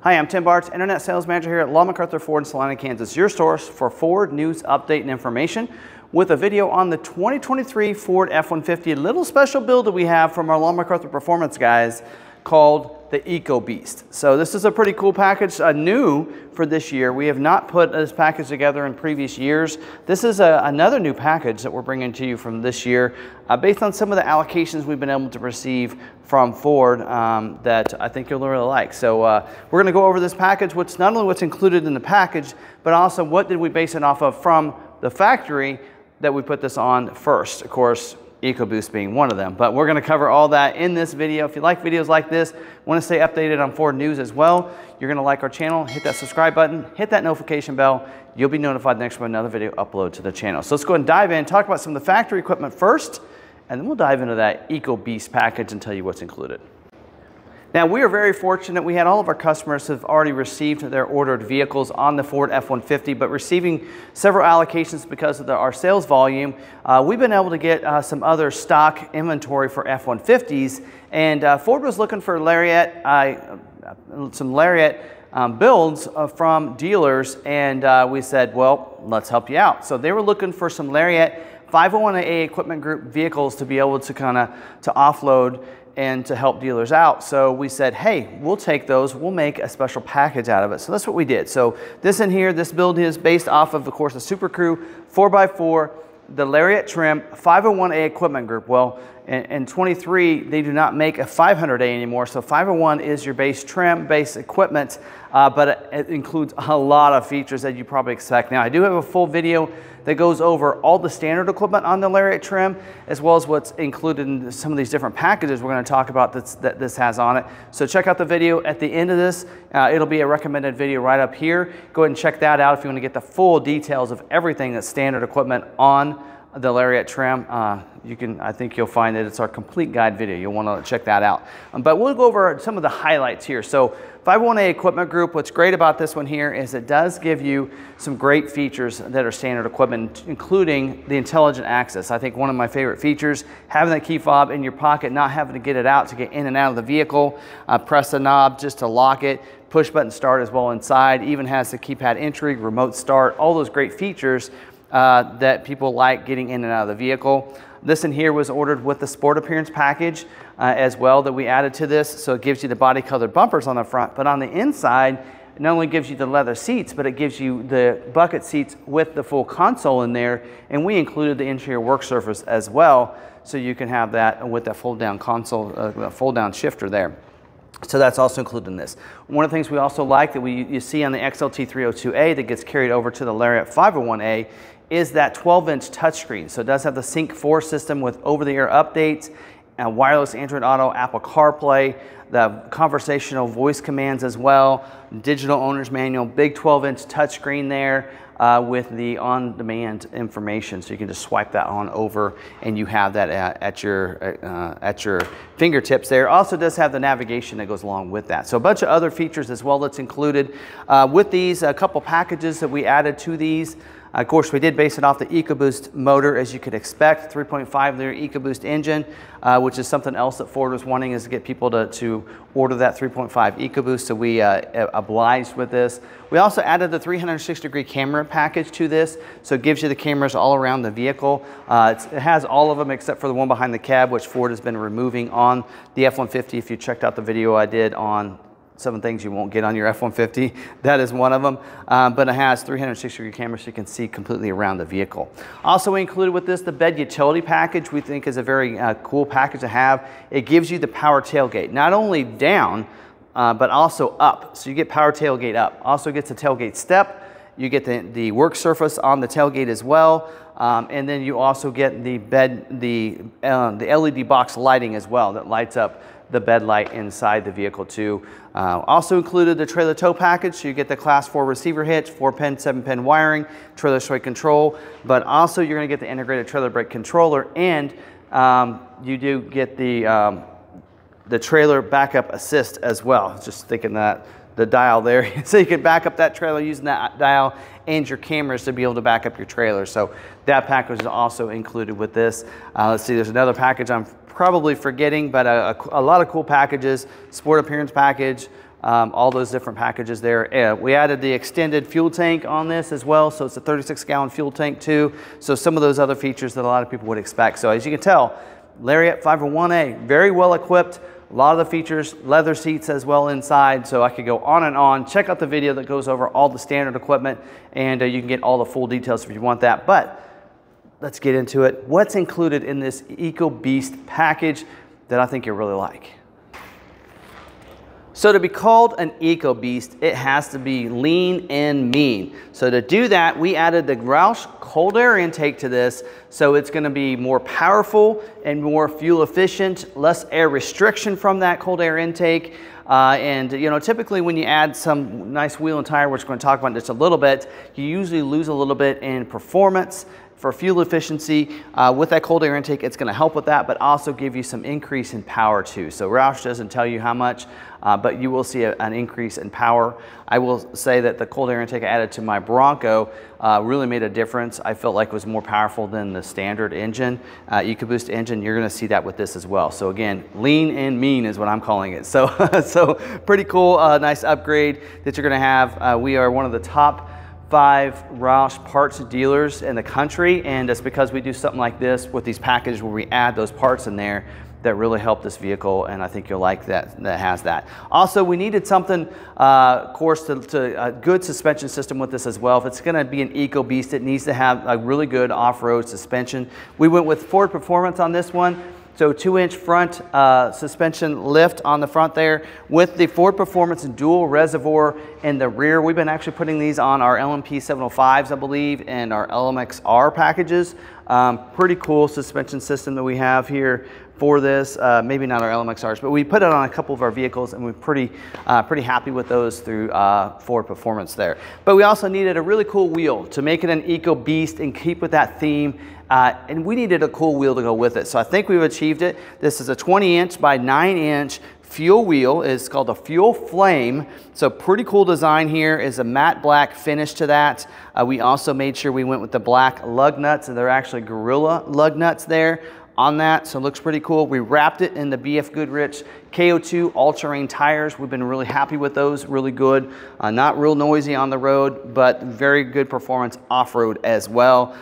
Hi, I'm Tim Bartz, Internet Sales Manager here at Long McArthur Ford in Salina, Kansas, your source for Ford news, update, and information with a video on the 2023 Ford F-150, a little special build that we have from our Long McArthur Performance guys called the Ecobeast. So this is a pretty cool package, new for this year. We have not put this package together in previous years. This is another new package that we're bringing to you from this year based on some of the allocations we've been able to receive from Ford that I think you'll really like. So we're going to go over this package, not only what's included in the package, but also what did we base it off of from the factory that we put this on first. Of course, Ecobeast being one of them. But we're going to cover all that in this video. If you like videos like this, want to stay updated on Ford news as well, you're going to like our channel, hit that subscribe button, hit that notification bell. You'll be notified next time another video upload to the channel. So let's go ahead and dive in, talk about some of the factory equipment first, and then we'll dive into that Ecobeast package and tell you what's included. Now, we are very fortunate. We had all of our customers have already received their ordered vehicles on the Ford F-150, but receiving several allocations because of our sales volume, we've been able to get some other stock inventory for F-150s, and Ford was looking for some Lariat builds from dealers, and we said, well, let's help you out. So they were looking for some Lariat 501A equipment group vehicles to be able to to offload and to help dealers out. So we said, hey, we'll take those, we'll make a special package out of it. So that's what we did. So this in here, this build is based off of course, the Super Crew 4x4, the Lariat trim, 501A equipment group. Well, in 23, they do not make a 500A anymore. So 501 is your base trim, base equipment, but it includes a lot of features that you probably expect. Now, I do have a full video that goes over all the standard equipment on the Lariat trim, as well as what's included in some of these different packages we're going to talk about that this has on it. So check out the video at the end of this. It'll be a recommended video right up here. Go ahead and check that out if you want to get the full details of everything that's standard equipment on the Lariat trim. I think you'll find that it's our complete guide video. You'll want to check that out. But we'll go over some of the highlights here. So 501A equipment group, what's great about this one here is it does give you some great features that are standard equipment, including the intelligent access. I think one of my favorite features, having that key fob in your pocket, not having to get it out to get in and out of the vehicle, press the knob just to lock it, push button start as well inside, even has the keypad entry, remote start, all those great features that people like getting in and out of the vehicle. This in here was ordered with the Sport Appearance package as well that we added to this. So it gives you the body colored bumpers on the front, but on the inside, it not only gives you the leather seats, but it gives you the bucket seats with the full console in there. And we included the interior work surface as well. So you can have that with that fold down console, fold down shifter there. So that's also included in this. One of the things we also like that you see on the XLT 302A that gets carried over to the Lariat 501A is that 12-inch touchscreen. So it does have the Sync 4 system with over-the-air updates, wireless Android Auto, Apple CarPlay, the conversational voice commands as well, digital owner's manual, big 12-inch touchscreen there with the on-demand information. So you can just swipe that on over and you have that at your fingertips there. Also does have the navigation that goes along with that. So a bunch of other features as well that's included. With these, a couple packages that we added to these. Of course, we did base it off the Ecobeast motor, as you could expect, 3.5-liter Ecobeast engine, which is something else that Ford was wanting is to get people to order that 3.5 Ecobeast, so we obliged with this. We also added the 360-degree camera package to this, so it gives you the cameras all around the vehicle. It has all of them except for the one behind the cab, which Ford has been removing on the F-150. If you checked out the video I did on 7 things you won't get on your F-150. That is one of them, but it has 360-degree cameras so you can see completely around the vehicle. Also, we included with this the bed utility package. We think is a very cool package to have. It gives you the power tailgate, not only down, but also up. So you get power tailgate up. Also gets a tailgate step. You get the work surface on the tailgate as well. And then you also get the LED box lighting as well that lights up the bed light inside the vehicle too. Also included the trailer tow package, so you get the class 4 receiver hitch, 4-pin, 7-pin wiring, trailer sway control, but also you're going to get the integrated trailer brake controller, and you do get the trailer backup assist as well. Just thinking that the dial there, so you can back up that trailer using that dial and your cameras to be able to back up your trailer. So that package is also included with this. Let's see, there's another package I'm probably forgetting, but a lot of cool packages. Sport Appearance package, all those different packages there. We added the extended fuel tank on this as well, so it's a 36-gallon fuel tank too. So some of those other features that a lot of people would expect. So as you can tell, Lariat 501A, very well equipped. A lot of the features, leather seats as well inside, so I could go on and on. Check out the video that goes over all the standard equipment, and you can get all the full details if you want that. But let's get into it. What's included in this Ecobeast package that I think you'll really like? So to be called an Ecobeast, it has to be lean and mean. So to do that, we added the Roush cold air intake to this, so it's going to be more powerful and more fuel efficient, less air restriction from that cold air intake. And you know, typically when you add some nice wheel and tire, which we're going to talk about in just a little bit, you usually lose a little bit in performance. For fuel efficiency, with that cold air intake, it's going to help with that, but also give you some increase in power too. So Roush doesn't tell you how much, but you will see an increase in power. I will say that the cold air intake I added to my Bronco really made a difference. I felt like it was more powerful than the standard engine, Ecobeast engine. You're going to see that with this as well. So again, lean and mean is what I'm calling it. So, so pretty cool, nice upgrade that you're going to have. We are one of the top 5 Roush parts dealers in the country, and it's because we do something like this with these packages where we add those parts in there that really help this vehicle, and I think you'll like that has that. Also, we needed something, of course, to a good suspension system with this as well. If it's going to be an Ecobeast, it needs to have a really good off-road suspension. We went with Ford Performance on this one. So 2-inch front suspension lift on the front there with the Ford Performance dual reservoir in the rear. We've been actually putting these on our LMP 705s, I believe, and our LMXR packages. Pretty cool suspension system that we have here for this. Maybe not our LMXRs, but we put it on a couple of our vehicles, and we're pretty happy with those through Ford Performance there. But we also needed a really cool wheel to make it an Ecobeast and keep with that theme. And we needed a cool wheel to go with it. So I think we've achieved it. This is a 20-inch by 9-inch fuel wheel. It's called a Fuel Flame. So pretty cool design here. Is a matte black finish to that. We also made sure we went with the black lug nuts, and they're actually Gorilla lug nuts there on that, so it looks pretty cool. We wrapped it in the BF Goodrich KO2 all-terrain tires. We've been really happy with those, really good. Not real noisy on the road, but very good performance off-road as well.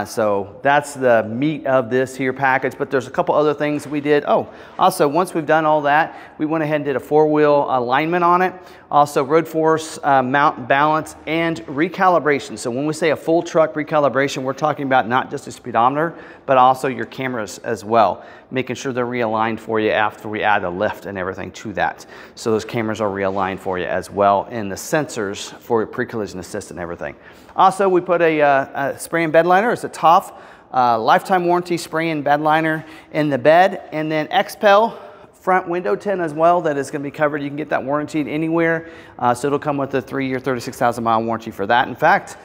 So that's the meat of this here package, but there's a couple other things we did. Oh, also once we've done all that, we went ahead and did a 4-wheel alignment on it. Also road force, mount balance, and recalibration. So when we say a full truck recalibration, we're talking about not just a speedometer, but also your cameras as well, making sure they're realigned for you after we add a lift and everything to that. So those cameras are realigned for you as well, and the sensors for pre-collision assist and everything. Also, we put a spray and bed liner. It's a TOF lifetime warranty spray and bed liner in the bed, and then XPEL front window tint as well that is going to be covered. You can get that warranted anywhere, so it'll come with a 3-year 36,000 mile warranty for that. In fact,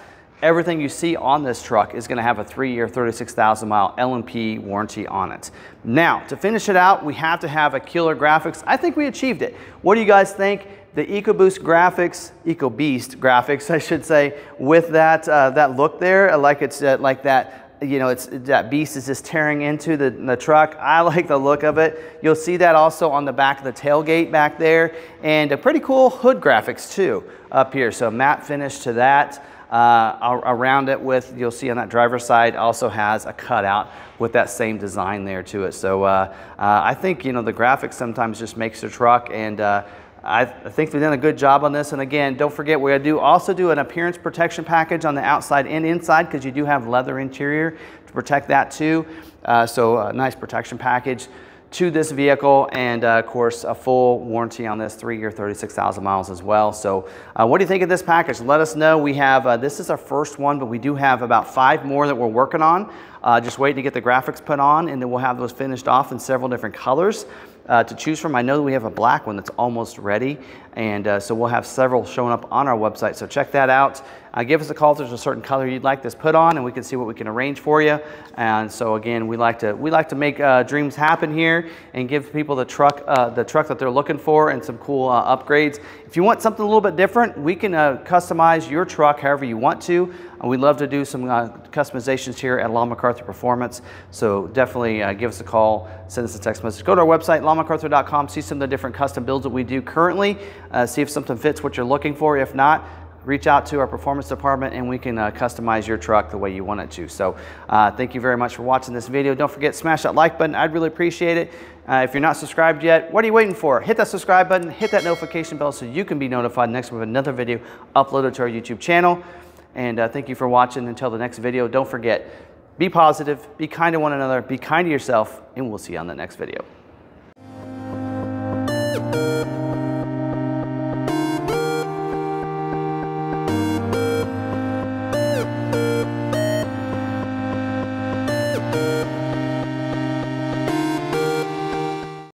everything you see on this truck is going to have a 3-year 36,000 mile LMP warranty on it. Now, to finish it out, we have to have a killer graphics. I think we achieved it. What do you guys think? The Ecobeast graphics, I should say, with that that look there, like it's like that. You know, that beast is just tearing into the truck. I like the look of it. You'll see that also on the back of the tailgate back there, and a pretty cool hood graphics too up here. So matte finish to that. Around it with, you'll see on that driver's side, also has a cutout with that same design there to it. So I think, you know, the graphics sometimes just makes the truck, and I think we've done a good job on this. And again, don't forget, we also do an appearance protection package on the outside and inside, because you do have leather interior to protect that too. So a nice protection package to this vehicle, and of course a full warranty on this, 3-year 36,000 miles as well. So what do you think of this package? Let us know. We have this is our first one, but we do have about 5 more that we're working on, just waiting to get the graphics put on, and then we'll have those finished off in several different colors to choose from. I know that we have a black one that's almost ready, and so we'll have several showing up on our website, so check that out. Give us a call if there's a certain color you'd like this put on, and we can see what we can arrange for you. And so again, we like to make dreams happen here and give people the truck that they're looking for, and some cool upgrades. If you want something a little bit different, we can customize your truck however you want to. We'd love to do some customizations here at Long McArthur Performance. So definitely give us a call, send us a text message. Go to our website, longmcarthur.com, see some of the different custom builds that we do currently. see if something fits what you're looking for. If not, reach out to our performance department and we can customize your truck the way you want it to. So thank you very much for watching this video. Don't forget, smash that like button. I'd really appreciate it. If you're not subscribed yet, what are you waiting for? Hit that subscribe button, hit that notification bell so you can be notified next with another video uploaded to our YouTube channel. And thank you for watching. Until the next video, don't forget, be positive, be kind to one another, be kind to yourself, and we'll see you on the next video.